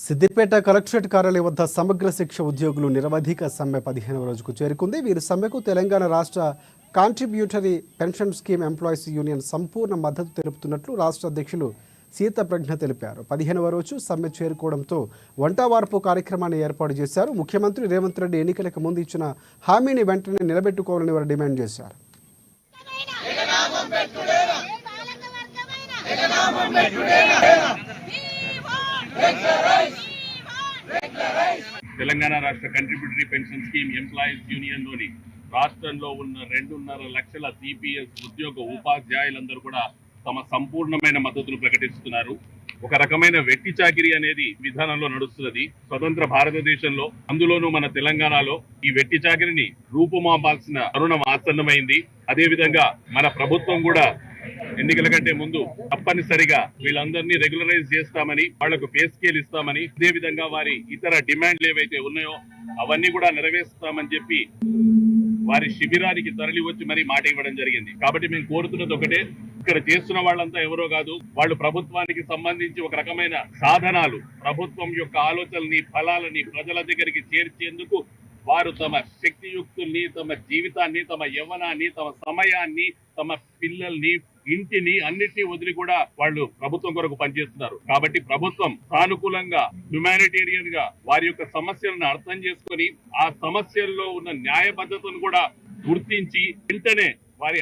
Siddipet collectorate కార్యాలయం వద్ద సమగ్ర శిక్ష ఉద్యోగులు నిరవధిక సమ్మె 15వ రోజుకు చేరుకుంది. వీరి సమ్మెకు తెలంగాణ రాష్ట్ర contributory pension scheme employees union సంపూర్ణ మద్దతు తెలుపుతున్నట్లు రాష్ట్ర అధ్యక్షులు సీతప్రజ్ఞ తెలిపారు. 15వ రోజు సమ్మె చేరుకోవడంతో వంటవార్పు కార్యక్రమాన్ని ఏర్పాటు చేశారు. ముఖ్యమంత్రి రేవంత్ రెడ్డి ఎన్నికలకు ముందు ఇచ్చిన హామీని వెంటనే నిలబెట్టుకోవాలని వారు డిమాండ్ చేశారు. తెలంగాణ రాష్ట్ర contributory pension scheme employees union లోని రాష్ట్రంలో ఉన్న 2.5 లక్షల సిపిఎస్ ఉద్యోగ ఉపాధ్యాయులందరూ కూడా తమ సంపూర్ణమైన మద్దతును ప్రకటిస్తున్నారు. ఒక రకమైన వెట్టి చాకిరీ అనేది విధానంలో నడుస్తున్నది స్వతంత్ర భారతదేశంలో, అందులోనూ మన తెలంగాణలో ఈ వెట్టి చాకిరీని రూపుమాపాల్సిన తరుణం ఆసన్నమైంది. అదేవిధంగా మన ప్రభుత్వం కూడా ఎన్నికల కంటే ముందు తప్పనిసరిగా వీళ్ళందరినీ రెగ్యులరైజ్ చేస్తామని, వాళ్లకు పే స్కేల్ ఇస్తామని, అదే విధంగా వారి ఇతర డిమాండ్లు ఏవైతే ఉన్నాయో అవన్నీ కూడా నెరవేరుస్తామని చెప్పి వారి శిబిరానికి తరలి వచ్చి మరీ మాట ఇవ్వడం జరిగింది. కాబట్టి మేము కోరుతున్నది ఒకటే, ఇక్కడ చేస్తున్న వాళ్ళంతా ఎవరో కాదు, వాళ్ళు ప్రభుత్వానికి సంబంధించి ఒక రకమైన సాధనాలు, ప్రభుత్వం యొక్క ఆలోచనల్ని ఫలాలని ప్రజల దగ్గరికి చేర్చేందుకు వారు తమ శక్తియుక్తుల్ని, తమ జీవితాన్ని, తమ యవ్వనాన్ని, తమ సమయాన్ని, తమ పిల్లల్ని, ఇంటిని అన్నిటినీ వదిలి కూడా వాళ్ళు ప్రభుత్వం కొరకు పనిచేస్తున్నారు. కాబట్టి ప్రభుత్వం సానుకూలంగా, హ్యుమానిటేరియన్ గా వారి యొక్క సమస్యలను అర్థం చేసుకొని ఆ సమస్యల్లో ఉన్న న్యాయబద్ధతను కూడా గుర్తించి వెంటనే వారి